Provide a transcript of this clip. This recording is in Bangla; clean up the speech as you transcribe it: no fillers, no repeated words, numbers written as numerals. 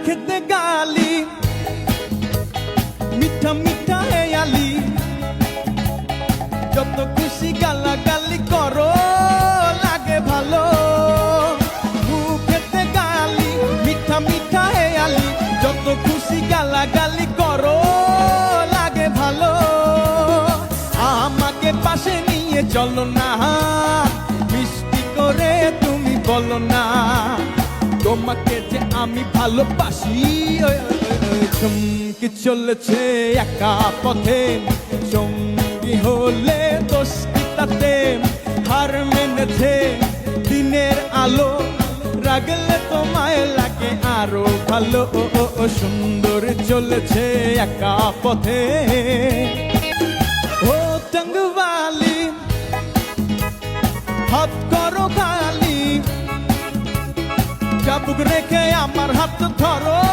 খেতে গালি মিঠা মিঠা হেয়ালি যত খুশি গালাগালি করো লাগে ভালো মুখেতে গালি মিঠা মিঠা হেয়ালি যত খুশি গালাগালি করো লাগে ভালো আমাকে পাশে নিয়ে চলো না মিষ্টি করে তুমি বলো না তোমাকে যে আমি ভালোবাসি চমকে চলেছে একা পথে সঙ্গী হলে দোষ কি তাতে হার মেনেছে দিনের আলো রাগলে তোমায় লাগে আরো ভালো সুন্দর চলেছে একা পথে ও টঙ্গওয়ালি হাত করো খালি চাবুক রেখে আমার হাত ধরো